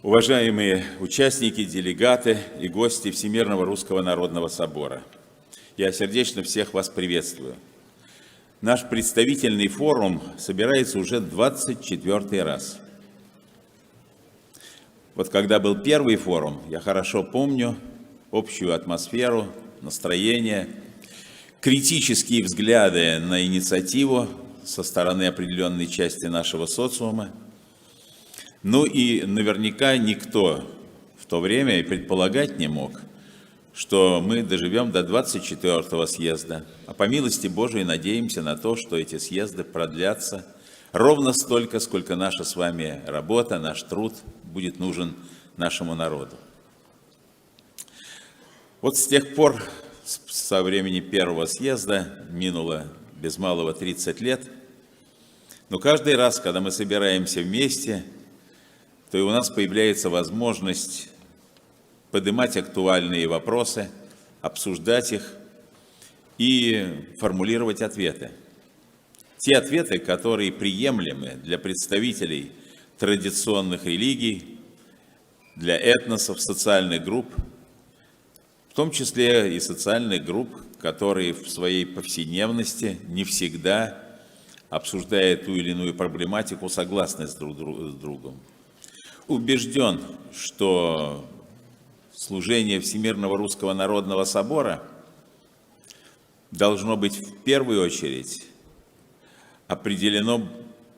Уважаемые участники, делегаты и гости Всемирного Русского Народного Собора, я сердечно всех вас приветствую. Наш представительный форум собирается уже 24-й раз. Вот когда был первый форум, я хорошо помню общую атмосферу, настроение, критические взгляды на инициативу со стороны определенной части нашего социума. Ну и наверняка никто в то время и предполагать не мог, что мы доживем до 24-го съезда. А по милости Божией надеемся на то, что эти съезды продлятся ровно столько, сколько наша с вами работа, наш труд будет нужен нашему народу. Вот с тех пор, со времени первого съезда, минуло без малого 30 лет, но каждый раз, когда мы собираемся вместе, то и у нас появляется возможность поднимать актуальные вопросы, обсуждать их и формулировать ответы. Те ответы, которые приемлемы для представителей традиционных религий, для этносов, социальных групп, в том числе и социальных групп, которые в своей повседневности не всегда, обсуждая ту или иную проблематику, согласны с друг другом. Убежден, что служение Всемирного Русского Народного Собора должно быть в первую очередь определено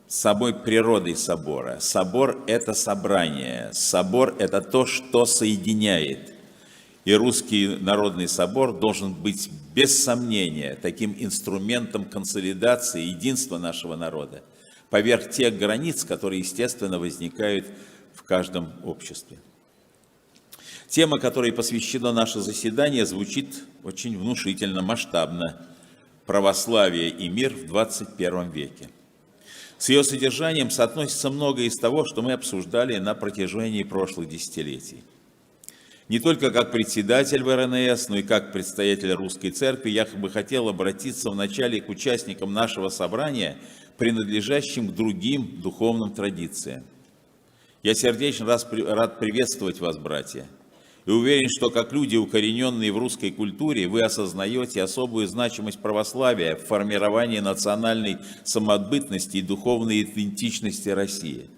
самой природой собора. Собор – это собрание, собор – это то, что соединяет. И Русский Народный Собор должен быть, без сомнения, таким инструментом консолидации единства нашего народа поверх тех границ, которые, естественно, возникают в каждом обществе. Тема, которой посвящено наше заседание, звучит очень внушительно, масштабно. Православие и мир в 21 веке. С ее содержанием соотносится многое из того, что мы обсуждали на протяжении прошлых десятилетий. Не только как председатель ВРНС, но и как предстоятель Русской Церкви я бы хотел обратиться вначале к участникам нашего собрания, принадлежащим к другим духовным традициям. Я сердечно рад приветствовать вас, братья, и уверен, что как люди, укорененные в русской культуре, вы осознаете особую значимость православия в формировании национальной самобытности и духовной идентичности России.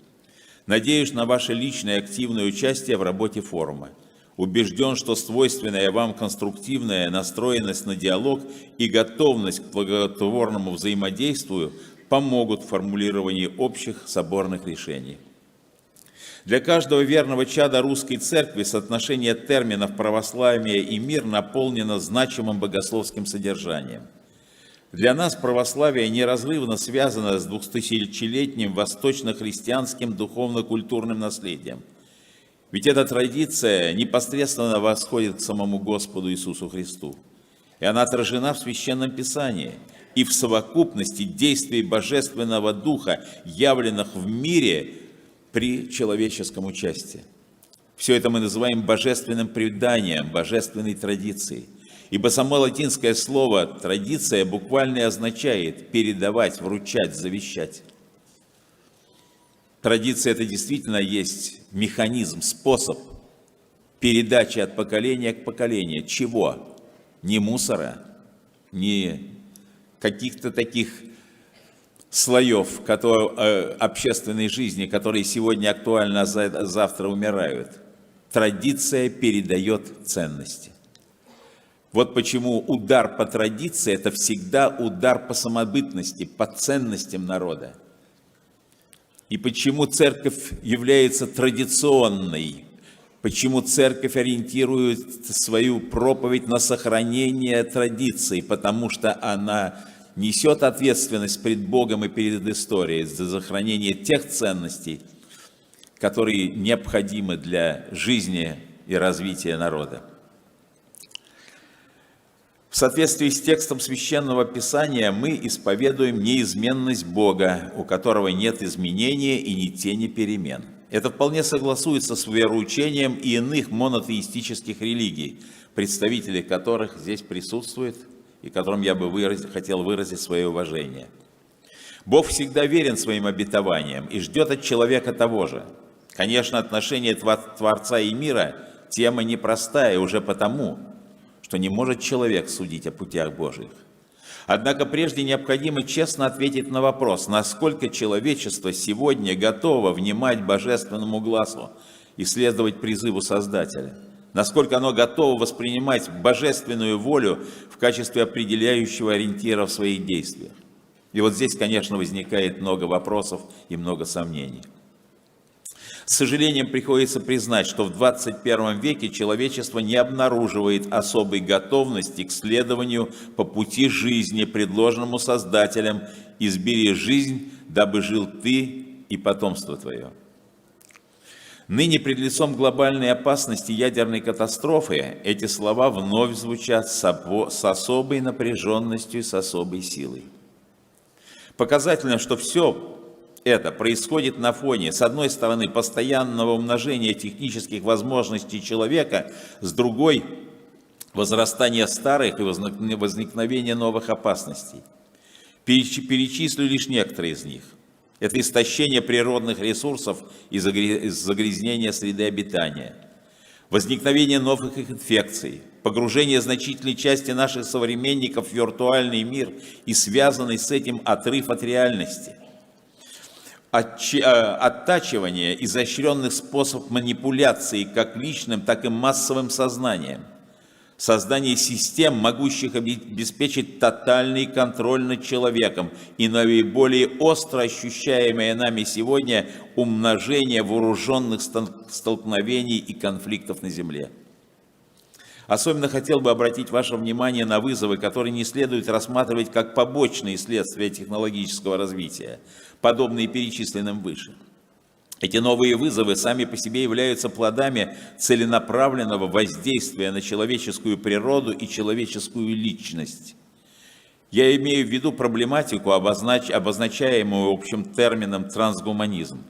Надеюсь на ваше личное активное участие в работе форума. Убежден, что свойственная вам конструктивная настроенность на диалог и готовность к благотворному взаимодействию помогут в формулировании общих соборных решений. Для каждого верного чада Русской Церкви соотношение терминов православие и мир наполнено значимым богословским содержанием. Для нас православие неразрывно связано с 2000-летним восточно-христианским духовно-культурным наследием. Ведь эта традиция непосредственно восходит к самому Господу Иисусу Христу. И она отражена в Священном Писании и в совокупности действий Божественного Духа, явленных в мире при человеческом участии. Все это мы называем божественным преданием, божественной традицией. Ибо само латинское слово «традиция» буквально и означает передавать, вручать, завещать. Традиция – это действительно есть механизм, способ передачи от поколения к поколению. Чего? Не мусора, не каких-то таких слоев общественной жизни, которые сегодня актуальны, а завтра умирают. Традиция передает ценности. Вот почему удар по традиции – это всегда удар по самобытности, по ценностям народа. И почему церковь является традиционной, почему церковь ориентирует свою проповедь на сохранение традиций, потому что она несет ответственность перед Богом и перед историей за сохранение тех ценностей, которые необходимы для жизни и развития народа. В соответствии с текстом Священного Писания мы исповедуем неизменность Бога, у которого нет изменения и ни тени перемен. Это вполне согласуется с вероучением и иных монотеистических религий, представители которых здесь присутствуют и которым я бы хотел выразить свое уважение. Бог всегда верен своим обетованиям и ждет от человека того же. Конечно, отношения Творца и мира – тема непростая уже потому, что не может человек судить о путях Божьих. Однако прежде необходимо честно ответить на вопрос, насколько человечество сегодня готово внимать божественному глазу и следовать призыву Создателя, насколько оно готово воспринимать божественную волю в качестве определяющего ориентира в своих действиях. И вот здесь, конечно, возникает много вопросов и много сомнений. С сожалением приходится признать, что в 21 веке человечество не обнаруживает особой готовности к следованию по пути жизни, предложенному Создателем: «Избери жизнь, дабы жил ты и потомство твое». Ныне пред лицом глобальной опасности ядерной катастрофы эти слова вновь звучат с особой напряженностью и с особой силой. Показательно, что все это происходит на фоне, с одной стороны, постоянного умножения технических возможностей человека, с другой – возрастания старых и возникновения новых опасностей. Перечислю лишь некоторые из них. Это истощение природных ресурсов и загрязнение среды обитания, возникновение новых инфекций, погружение значительной части наших современников в виртуальный мир и связанный с этим отрыв от реальности, оттачивание изощренных способов манипуляции как личным, так и массовым сознанием, создание систем, могущих обеспечить тотальный контроль над человеком, и наиболее остро ощущаемое нами сегодня умножение вооруженных столкновений и конфликтов на Земле. Особенно хотел бы обратить ваше внимание на вызовы, которые не следует рассматривать как побочные следствия технологического развития, подобные перечисленным выше. Эти новые вызовы сами по себе являются плодами целенаправленного воздействия на человеческую природу и человеческую личность. Я имею в виду проблематику, обозначаемую общим термином трансгуманизм.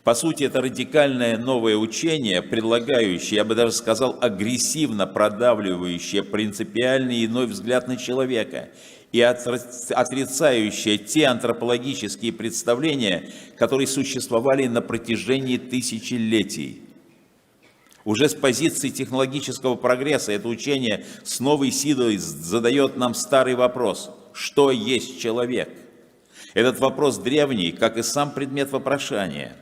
По сути, это радикальное новое учение, предлагающее, я бы даже сказал, агрессивно продавливающее принципиальный иной взгляд на человека и отрицающее те антропологические представления, которые существовали на протяжении тысячелетий. Уже с позиции технологического прогресса это учение с новой силой задает нам старый вопрос: что есть человек? Этот вопрос древний, как и сам предмет вопрошания.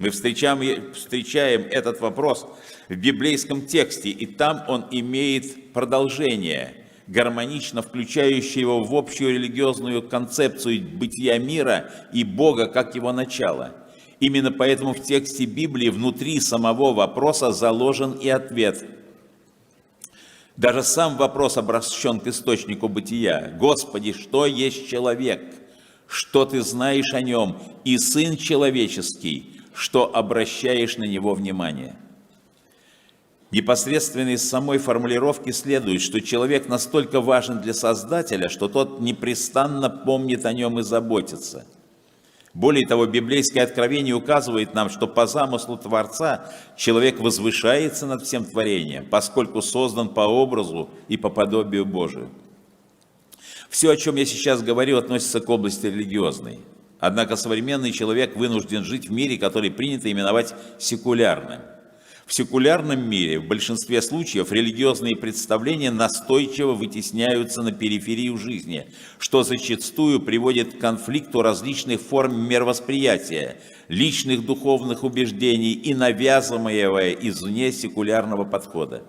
Мы встречаем этот вопрос в библейском тексте, и там он имеет продолжение, гармонично включающее его в общую религиозную концепцию бытия мира и Бога как его начала. Именно поэтому в тексте Библии внутри самого вопроса заложен и ответ. Даже сам вопрос обращен к источнику бытия: «Господи, что есть человек? Что ты знаешь о нем? И Сын человеческий, что обращаешь на него внимание». Непосредственно из самой формулировки следует, что человек настолько важен для Создателя, что тот непрестанно помнит о нем и заботится. Более того, библейское откровение указывает нам, что по замыслу Творца человек возвышается над всем творением, поскольку создан по образу и по подобию Божию. Все, о чем я сейчас говорю, относится к области религиозной. Однако современный человек вынужден жить в мире, который принято именовать секулярным. В секулярном мире в большинстве случаев религиозные представления настойчиво вытесняются на периферию жизни, что зачастую приводит к конфликту различных форм мировосприятия, личных духовных убеждений и навязываемого извне секулярного подхода.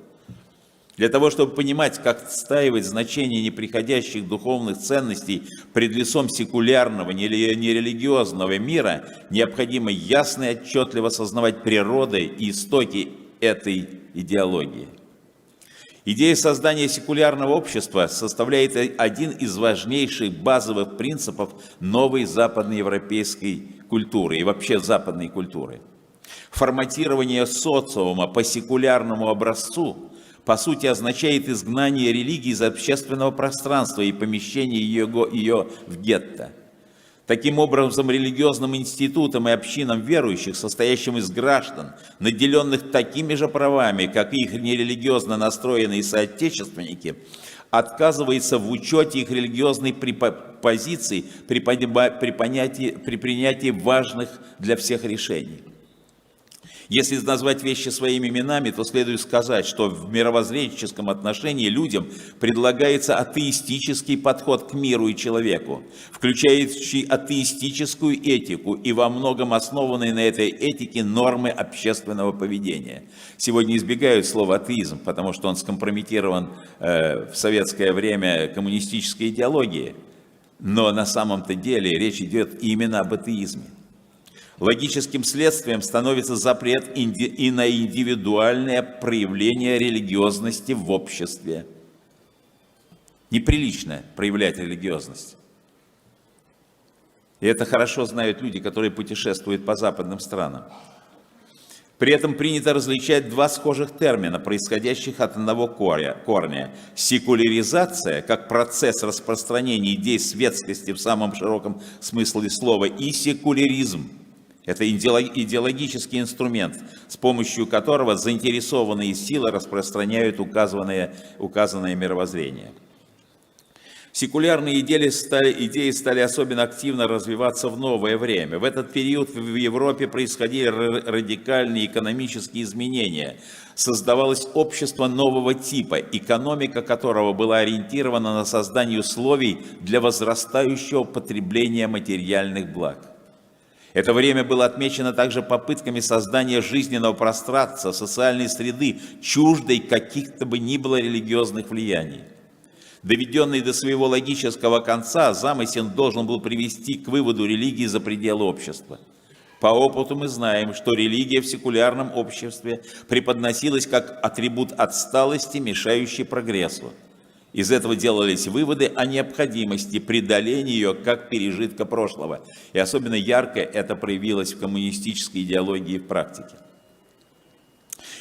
Для того, чтобы понимать, как отстаивать значение неприходящих духовных ценностей пред лицом секулярного, нерелигиозного мира, необходимо ясно и отчетливо осознавать природу и истоки этой идеологии. Идея создания секулярного общества составляет один из важнейших базовых принципов новой западноевропейской культуры и вообще западной культуры. Форматирование социума по секулярному образцу по сути означает изгнание религии из общественного пространства и помещение ее в гетто. Таким образом, религиозным институтам и общинам верующих, состоящим из граждан, наделенных такими же правами, как и их нерелигиозно настроенные соотечественники, отказывается в учете их религиозной позиции при принятии важных для всех решений. Если назвать вещи своими именами, то следует сказать, что в мировоззренческом отношении людям предлагается атеистический подход к миру и человеку, включающий атеистическую этику и во многом основанные на этой этике нормы общественного поведения. Сегодня избегают слова атеизм, потому что он скомпрометирован в советское время коммунистической идеологией, но на самом-то деле речь идет именно об атеизме. Логическим следствием становится запрет и на индивидуальное проявление религиозности в обществе. Неприлично проявлять религиозность. И это хорошо знают люди, которые путешествуют по западным странам. При этом принято различать два схожих термина, происходящих от одного корня. Секуляризация, как процесс распространения идей светскости в самом широком смысле слова, и секуляризм. Это идеологический инструмент, с помощью которого заинтересованные силы распространяют указанное мировоззрение. Секулярные идеи стали особенно активно развиваться в новое время. В этот период в Европе происходили радикальные экономические изменения. Создавалось общество нового типа, экономика которого была ориентирована на создание условий для возрастающего потребления материальных благ. Это время было отмечено также попытками создания жизненного пространства, социальной среды, чуждой каких-то бы ни было религиозных влияний. Доведенный до своего логического конца, замысел должен был привести к выводу религии за пределы общества. По опыту мы знаем, что религия в секулярном обществе преподносилась как атрибут отсталости, мешающий прогрессу. Из этого делались выводы о необходимости преодоления ее как пережитка прошлого. И особенно ярко это проявилось в коммунистической идеологии и в практике.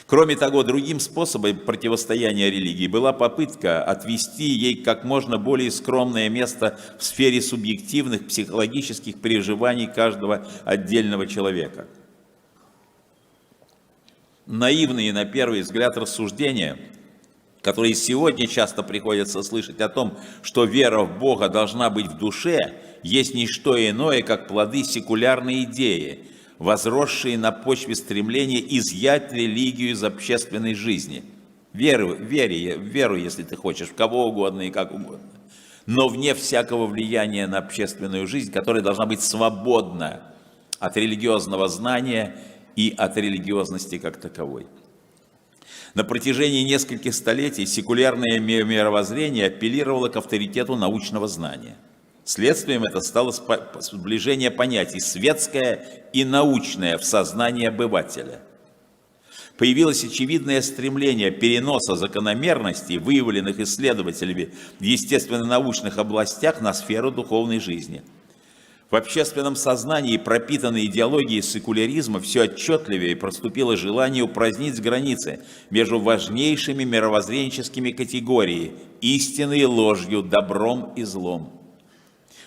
Кроме того, другим способом противостояния религии была попытка отвести ей как можно более скромное место в сфере субъективных психологических переживаний каждого отдельного человека. Наивные, на первый взгляд, рассуждения, которые сегодня часто приходится слышать о том, что вера в Бога должна быть в душе, есть не что иное, как плоды секулярной идеи, возросшие на почве стремления изъять религию из общественной жизни. Веру, если ты хочешь, в кого угодно и как угодно, но вне всякого влияния на общественную жизнь, которая должна быть свободна от религиозного знания и от религиозности как таковой. На протяжении нескольких столетий секулярное мировоззрение апеллировало к авторитету научного знания. Следствием это стало сближение понятий «светское» и «научное» в сознании обывателя. Появилось очевидное стремление переноса закономерностей, выявленных исследователями в естественно-научных областях, на сферу духовной жизни. В общественном сознании, пропитанной идеологией секуляризма, все отчетливее проступило желание упразднить границы между важнейшими мировоззренческими категориями – истиной и ложью, добром и злом.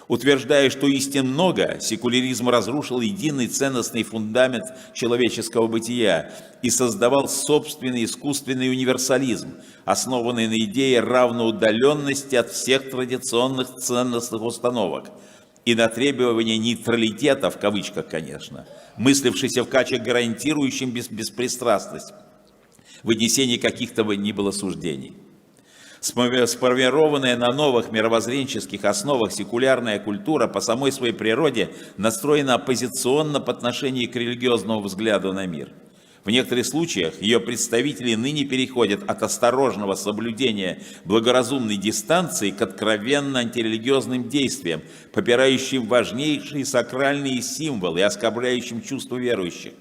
Утверждая, что истин много, секуляризм разрушил единый ценностный фундамент человеческого бытия и создавал собственный искусственный универсализм, основанный на идее равноудаленности от всех традиционных ценностных установок и на требовании нейтралитета, в кавычках, конечно, мыслившийся в качестве гарантирующим беспристрастность, вынесение каких-то бы ни было суждений. Сформированная на новых мировоззренческих основах секулярная культура по самой своей природе настроена оппозиционно по отношению к религиозному взгляду на мир. В некоторых случаях ее представители ныне переходят от осторожного соблюдения благоразумной дистанции к откровенно антирелигиозным действиям, попирающим важнейшие сакральные символы и оскорбляющим чувства верующих.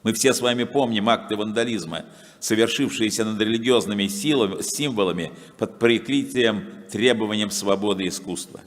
Мы все с вами помним акты вандализма, совершившиеся над религиозными символами под прикрытием требованием свободы искусства.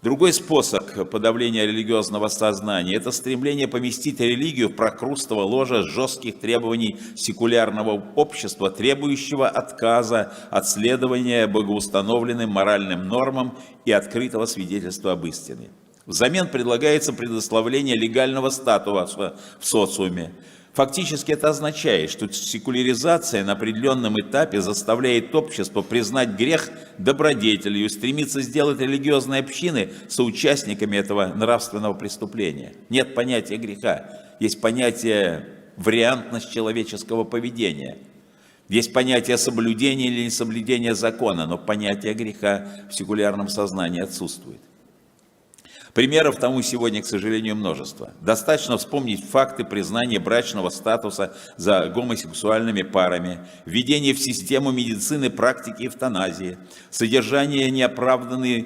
Другой способ подавления религиозного сознания – это стремление поместить религию в прокрустово ложе жестких требований секулярного общества, требующего отказа от следования богоустановленным моральным нормам и открытого свидетельства об истине. Взамен предлагается предоставление легального статуса в социуме. Фактически это означает, что секуляризация на определенном этапе заставляет общество признать грех добродетелью и стремиться сделать религиозные общины соучастниками этого нравственного преступления. Нет понятия греха. есть понятие вариантность человеческого поведения. Есть понятие соблюдения или несоблюдения закона, но понятие греха в секулярном сознании отсутствует. Примеров тому сегодня, к сожалению, множество. Достаточно вспомнить факты признания брачного статуса за гомосексуальными парами, введение в систему медицины практики эвтаназии, содержащие неоправданный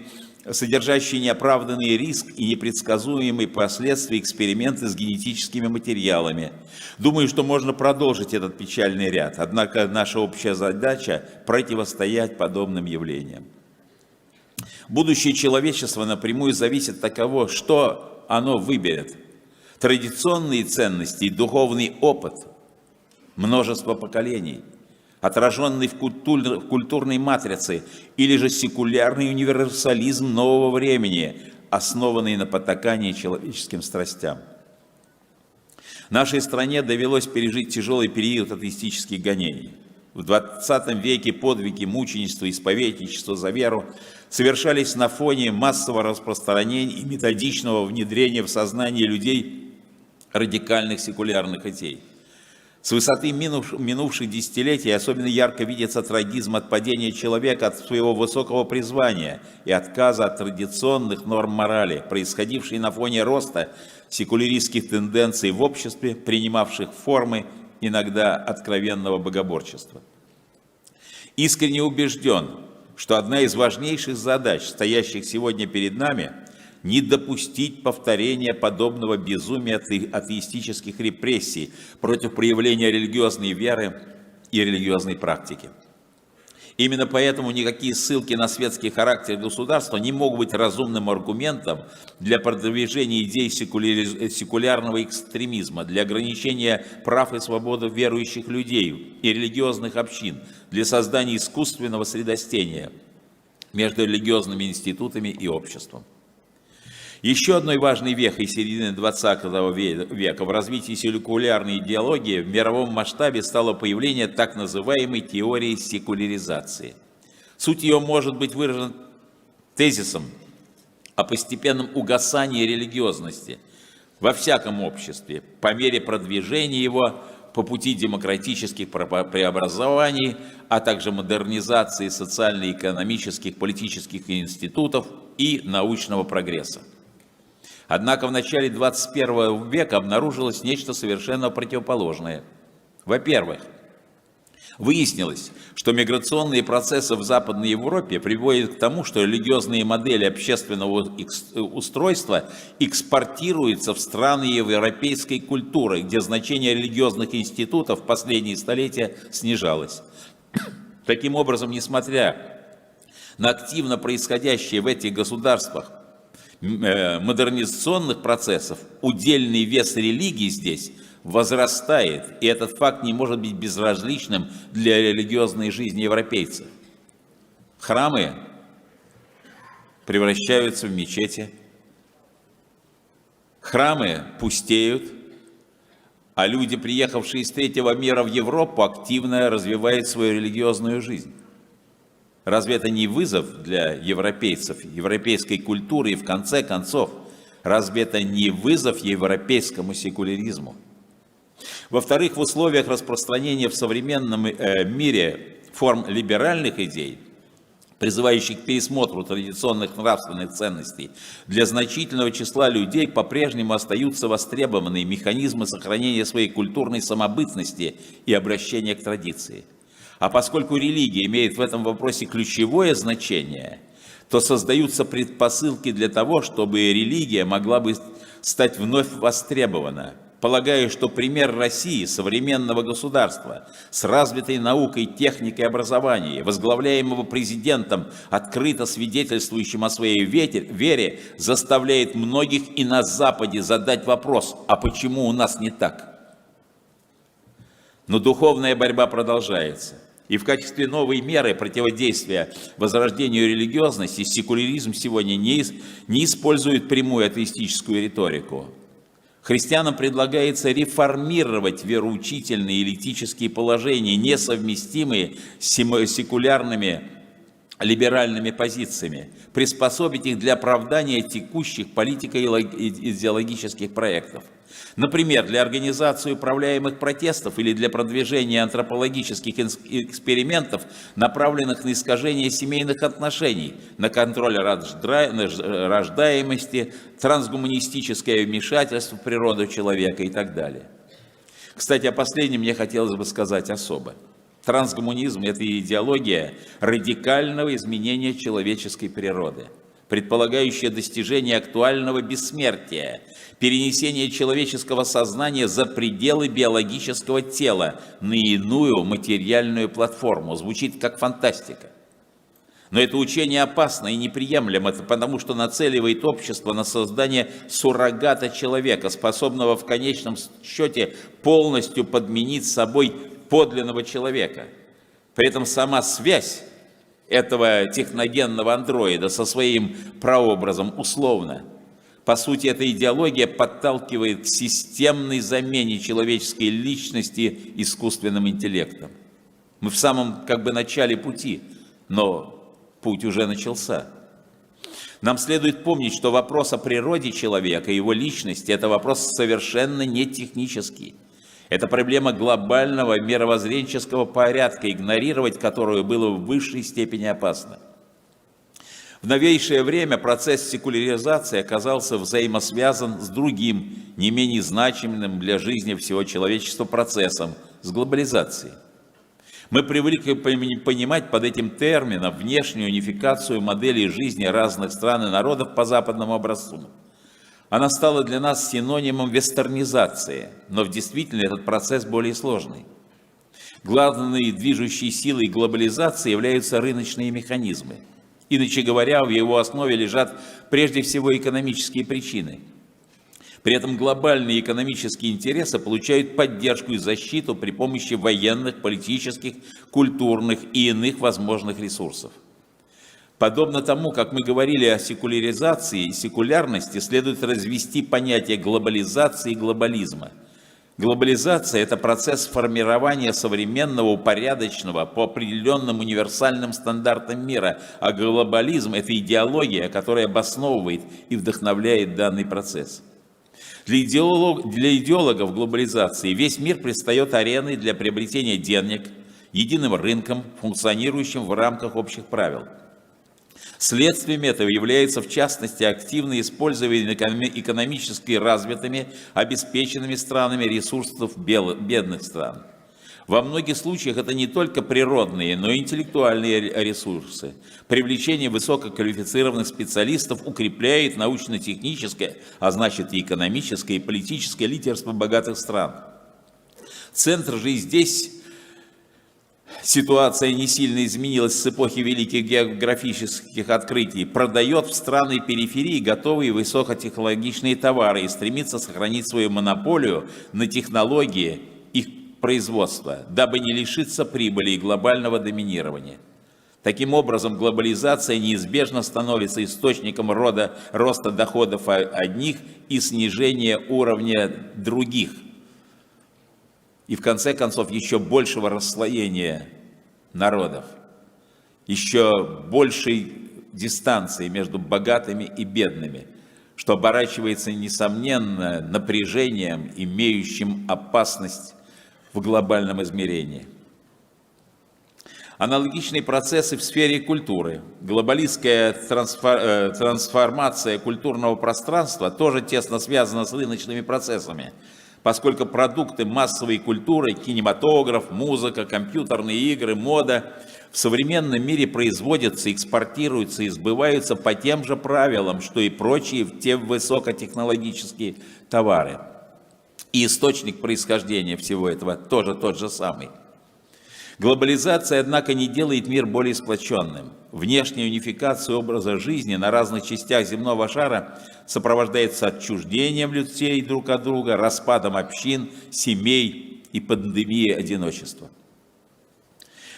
риск и непредсказуемые последствия эксперименты с генетическими материалами. Думаю, что можно продолжить этот печальный ряд, однако наша общая задача – противостоять подобным явлениям. Будущее человечества напрямую зависит от того, что оно выберет. Традиционные ценности и духовный опыт, множество поколений, отраженный в культурной матрице, или же секулярный универсализм нового времени, основанный на потакании человеческим страстям. Нашей стране довелось пережить тяжелый период атеистических гонений. В 20 веке подвиги мученичества и исповедничества за веру совершались на фоне массового распространения и методичного внедрения в сознание людей радикальных секулярных идей. С высоты минувших десятилетий особенно ярко видится трагизм отпадения человека от своего высокого призвания и отказа от традиционных норм морали, происходивший на фоне роста секуляристских тенденций в обществе, принимавших формы иногда откровенного богоборчества. Искренне убежден, что одна из важнейших задач, стоящих сегодня перед нами, не допустить повторения подобного безумия атеистических репрессий против проявления религиозной веры и религиозной практики. Именно поэтому никакие ссылки на светский характер государства не могут быть разумным аргументом для продвижения идей секулярного экстремизма, для ограничения прав и свободы верующих людей и религиозных общин, для создания искусственного средостения между религиозными институтами и обществом. Еще одной важной вехой середины XX века в развитии секулярной идеологии в мировом масштабе стало появление так называемой теории секуляризации. Суть ее может быть выражена тезисом о постепенном угасании религиозности во всяком обществе по мере продвижения его по пути демократических преобразований, а также модернизации социально-экономических, политических институтов и научного прогресса. Однако в начале 21 века обнаружилось нечто совершенно противоположное. Во-первых, выяснилось, что миграционные процессы в Западной Европе приводят к тому, что религиозные модели общественного устройства экспортируются в страны европейской культуры, где значение религиозных институтов в последние столетия снижалось. Таким образом, несмотря на активно происходящее в этих государствах модернизационных процессов, удельный вес религии здесь возрастает, и этот факт не может быть безразличным для религиозной жизни европейцев. Храмы превращаются в мечети, храмы пустеют, а люди, приехавшие из третьего мира в Европу, активно развивают свою религиозную жизнь. Разве это не вызов для европейцев, европейской культуры и, в конце концов, разве это не вызов европейскому секуляризму? Во-вторых, в условиях распространения в современном мире форм либеральных идей, призывающих к пересмотру традиционных нравственных ценностей, для значительного числа людей по-прежнему остаются востребованные механизмы сохранения своей культурной самобытности и обращения к традиции. А поскольку религия имеет в этом вопросе ключевое значение, то создаются предпосылки для того, чтобы религия могла бы стать вновь востребована. Полагаю, что пример России, современного государства, с развитой наукой, техникой образования, возглавляемого президентом, открыто свидетельствующим о своей вере, заставляет многих и на Западе задать вопрос: а почему у нас не так? Но духовная борьба продолжается. И в качестве новой меры противодействия возрождению религиозности секуляризм сегодня не использует прямую атеистическую риторику. Христианам предлагается реформировать вероучительные и этические положения, несовместимые с секулярными либеральными позициями, приспособить их для оправдания текущих политико-идеологических проектов. Например, для организации управляемых протестов или для продвижения антропологических экспериментов, направленных на искажение семейных отношений, на контроль рождаемости, трансгуманистическое вмешательство в природу человека и так далее. Кстати, о последнем мне хотелось бы сказать особо. Трансгуманизм – это идеология радикального изменения человеческой природы, предполагающая достижение актуального бессмертия, перенесение человеческого сознания за пределы биологического тела на иную материальную платформу. Звучит как фантастика. Но это учение опасно и неприемлемо, потому что нацеливает общество на создание суррогата человека, способного в конечном счете полностью подменить собой подлинного человека. При этом сама связь этого техногенного андроида со своим прообразом условно. По сути, эта идеология подталкивает к системной замене человеческой личности искусственным интеллектом. Мы в самом начале пути, но путь уже начался. Нам следует помнить, что вопрос о природе человека и его личности – это вопрос совершенно не технический. Это проблема глобального мировоззренческого порядка, игнорировать которую было в высшей степени опасно. В новейшее время процесс секуляризации оказался взаимосвязан с другим, не менее значимым для жизни всего человечества процессом – с глобализацией. Мы привыкли понимать под этим термином внешнюю унификацию моделей жизни разных стран и народов по западному образцу. Она стала для нас синонимом вестернизации, но в действительности этот процесс более сложный. Главной движущей силой глобализации являются рыночные механизмы. Иначе говоря, в его основе лежат прежде всего экономические причины. При этом глобальные экономические интересы получают поддержку и защиту при помощи военных, политических, культурных и иных возможных ресурсов. Подобно тому, как мы говорили о секуляризации и секулярности, следует развести понятие глобализации и глобализма. Глобализация – это процесс формирования современного, упорядоченного по определенным универсальным стандартам мира, а глобализм – это идеология, которая обосновывает и вдохновляет данный процесс. Для идеологов глобализации весь мир предстает ареной для приобретения денег, единым рынком, функционирующим в рамках общих правил. Следствием этого является, в частности, активное использование экономически развитыми, обеспеченными странами ресурсов бедных стран. Во многих случаях это не только природные, но и интеллектуальные ресурсы. Привлечение высококвалифицированных специалистов укрепляет научно-техническое, а значит и экономическое, и политическое лидерство богатых стран. Центр же и здесь ситуация не сильно изменилась с эпохи великих географических открытий, продает в страны периферии готовые высокотехнологичные товары и стремится сохранить свою монополию на технологии их производства, дабы не лишиться прибыли и глобального доминирования. Таким образом, глобализация неизбежно становится источником роста доходов одних и снижения уровня других. И в конце концов еще большего расслоения народов, еще большей дистанции между богатыми и бедными, что оборачивается, несомненно, напряжением, имеющим опасность в глобальном измерении. Аналогичные процессы в сфере культуры. Глобалистская трансформация культурного пространства тоже тесно связана с рыночными процессами, поскольку продукты массовой культуры, кинематограф, музыка, компьютерные игры, мода в современном мире производятся, экспортируются и сбываются по тем же правилам, что и прочие те высокотехнологические товары. И источник происхождения всего этого тоже тот же самый. Глобализация, однако, не делает мир более сплоченным. Внешняя унификация образа жизни на разных частях земного шара сопровождается отчуждением людей друг от друга, распадом общин, семей и пандемией одиночества.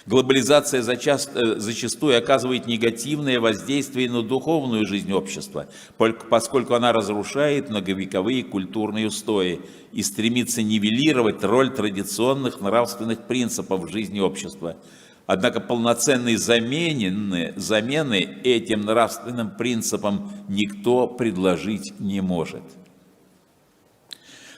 Глобализация зачастую оказывает негативное воздействие на духовную жизнь общества, поскольку она разрушает многовековые культурные устои и стремится нивелировать роль традиционных нравственных принципов в жизни общества. Однако полноценной замены этим нравственным принципам никто предложить не может.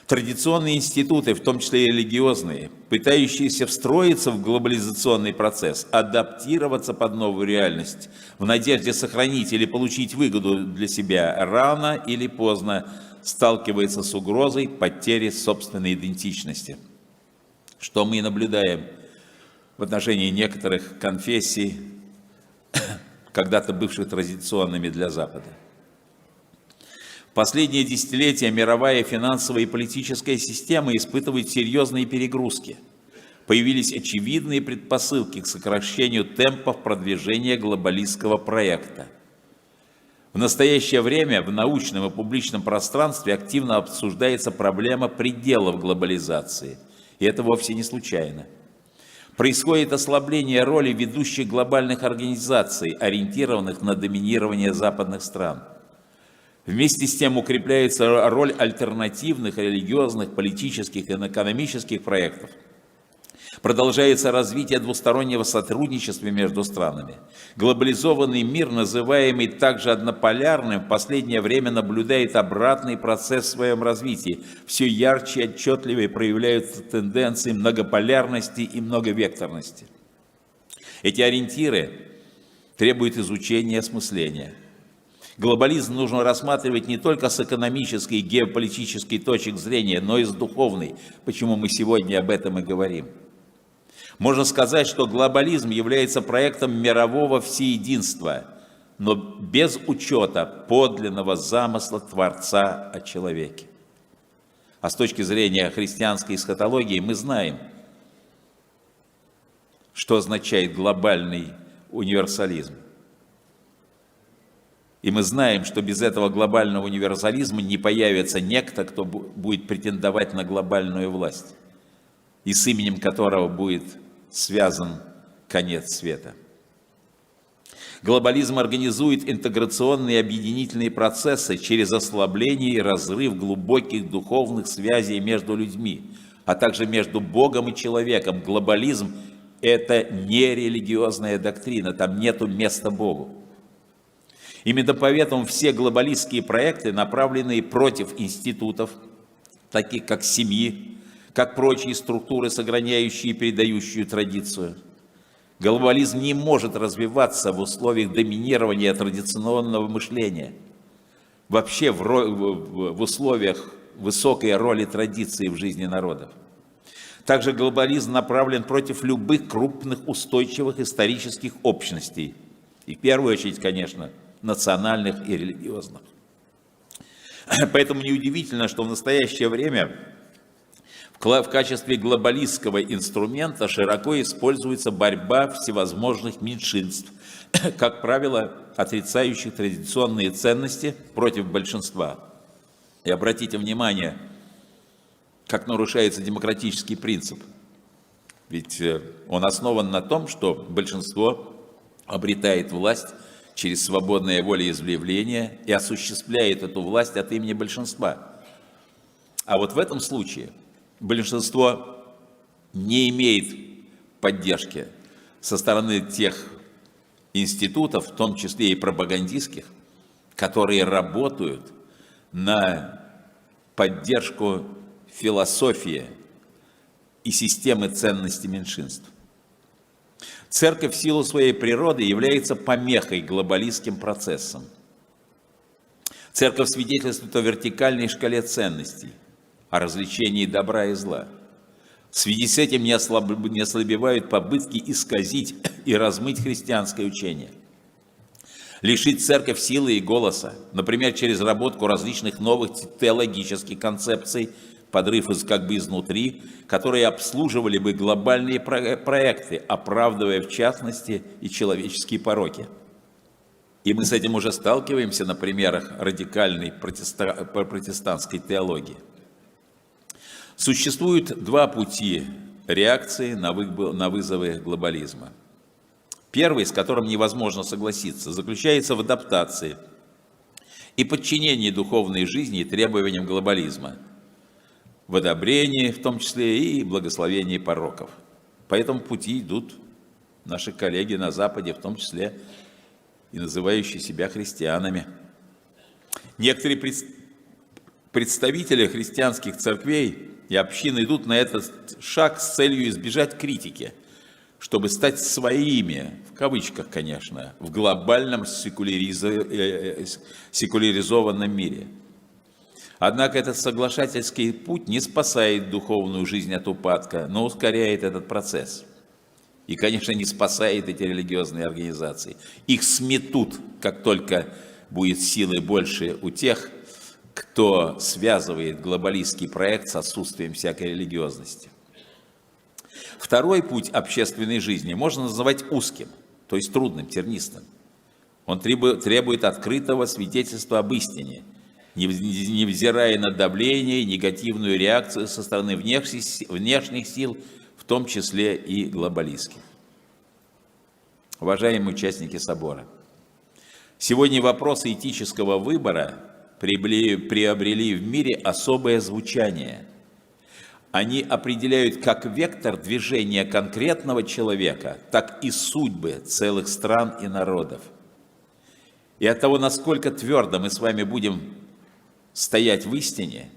Традиционные институты, в том числе и религиозные, пытающиеся встроиться в глобализационный процесс, адаптироваться под новую реальность, в надежде сохранить или получить выгоду для себя, рано или поздно сталкиваются с угрозой потери собственной идентичности. Что мы и наблюдаем в отношении некоторых конфессий, когда-то бывших традиционными для Запада. В последние десятилетия мировая финансовая и политическая система испытывает серьезные перегрузки. Появились очевидные предпосылки к сокращению темпов продвижения глобалистского проекта. В настоящее время в научном и публичном пространстве активно обсуждается проблема пределов глобализации. И это вовсе не случайно. Происходит ослабление роли ведущих глобальных организаций, ориентированных на доминирование западных стран. Вместе с тем укрепляется роль альтернативных религиозных, политических и экономических проектов. Продолжается развитие двустороннего сотрудничества между странами. Глобализованный мир, называемый также однополярным, в последнее время наблюдает обратный процесс в своем развитии. Все ярче и отчетливее проявляются тенденции многополярности и многовекторности. Эти ориентиры требуют изучения и осмысления. Глобализм нужно рассматривать не только с экономической и геополитической точек зрения, но и с духовной, почему мы сегодня об этом и говорим. Можно сказать, что глобализм является проектом мирового всеединства, но без учета подлинного замысла Творца о человеке. А с точки зрения христианской эсхатологии мы знаем, что означает глобальный универсализм. И мы знаем, что без этого глобального универсализма не появится некто, кто будет претендовать на глобальную власть, и с именем которого будет связан конец света. Глобализм организует интеграционные и объединительные процессы через ослабление и разрыв глубоких духовных связей между людьми, а также между Богом и человеком. Глобализм – это не религиозная доктрина, там нету места Богу. Именно поэтому все глобалистские проекты, направленные против институтов, таких как семьи, как прочие структуры, сохраняющие и передающие традицию. Глобализм не может развиваться в условиях доминирования традиционного мышления, вообще в условиях высокой роли традиции в жизни народов. Также глобализм направлен против любых крупных устойчивых исторических общностей, и в первую очередь, конечно, национальных и религиозных. Поэтому неудивительно, что в настоящее время в качестве глобалистского инструмента широко используется борьба всевозможных меньшинств, как правило, отрицающих традиционные ценности против большинства. И обратите внимание, как нарушается демократический принцип. Ведь он основан на том, что большинство обретает власть через свободное волеизъявление и осуществляет эту власть от имени большинства. А вот в этом случае большинство не имеет поддержки со стороны тех институтов, в том числе и пропагандистских, которые работают на поддержку философии и системы ценностей меньшинств. Церковь в силу своей природы является помехой глобалистским процессам. Церковь свидетельствует о вертикальной шкале ценностей, о развлечении добра и зла. В связи с этим не ослабевают попытки исказить и размыть христианское учение. Лишить церковь силы и голоса, например, через разработку различных новых теологических концепций, подрыв как бы изнутри, которые обслуживали бы глобальные проекты, оправдывая в частности и человеческие пороки. И мы с этим уже сталкиваемся на примерах радикальной протестантской теологии. Существует два пути реакции на вызовы глобализма. Первый, с которым невозможно согласиться, заключается в адаптации и подчинении духовной жизни требованиям глобализма, в одобрении, в том числе и благословении пороков. По этому пути идут наши коллеги на Западе, в том числе и называющие себя христианами. Некоторые Представители христианских церквей и общин идут на этот шаг с целью избежать критики, чтобы стать своими, в кавычках, конечно, в глобальном секуляризованном мире. Однако этот соглашательский путь не спасает духовную жизнь от упадка, но ускоряет этот процесс. И, конечно, не спасает эти религиозные организации. Их сметут, как только будет силы больше у тех, кто связывает глобалистский проект с отсутствием всякой религиозности. Второй путь общественной жизни можно называть узким, то есть трудным, тернистым. Он требует открытого свидетельства об истине, невзирая на давление и негативную реакцию со стороны внешних сил, в том числе и глобалистских. Уважаемые участники собора, сегодня вопросы этического выбора приобрели в мире особое звучание. Они определяют как вектор движения конкретного человека, так и судьбы целых стран и народов. И от того, насколько твердо мы с вами будем стоять в истине,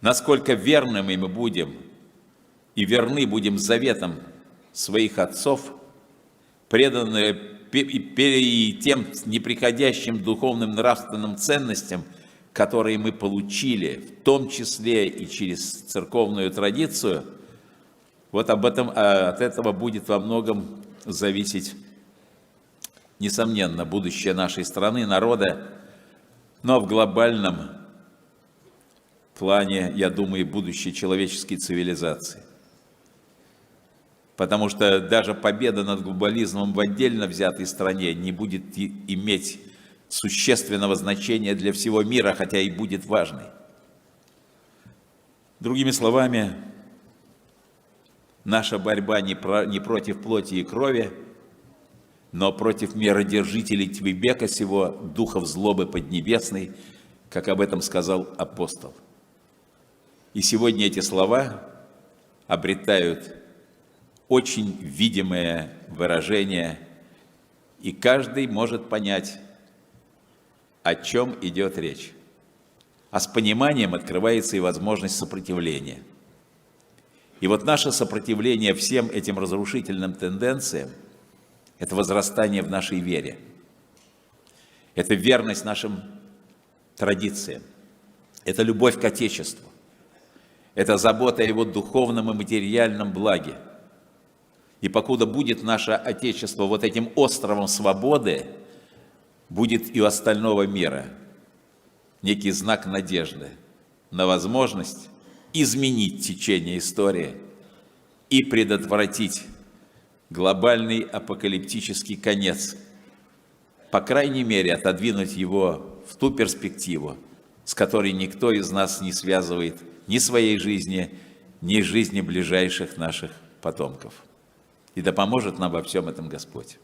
насколько верными мы будем и верны будем заветам своих отцов, преданные и тем неприходящим духовным нравственным ценностям, которые мы получили, в том числе и через церковную традицию, вот от этого будет во многом зависеть, несомненно, будущее нашей страны, народа, но в глобальном плане, я думаю, и будущее человеческой цивилизации. Потому что даже победа над глобализмом в отдельно взятой стране не будет иметь существенного значения для всего мира, хотя и будет важной. Другими словами, наша борьба не против плоти и крови, но против миродержителей века сего, духов злобы поднебесной, как об этом сказал апостол. И сегодня эти слова обретают очень видимое выражение, и каждый может понять, о чем идет речь. А с пониманием открывается и возможность сопротивления. И вот наше сопротивление всем этим разрушительным тенденциям – это возрастание в нашей вере, это верность нашим традициям, это любовь к Отечеству, это забота о его духовном и материальном благе. И покуда будет наше Отечество вот этим островом свободы, будет и у остального мира некий знак надежды на возможность изменить течение истории и предотвратить глобальный апокалиптический конец, по крайней мере, отодвинуть его в ту перспективу, с которой никто из нас не связывает ни своей жизни, ни жизни ближайших наших потомков. И да поможет нам во всем этом Господь.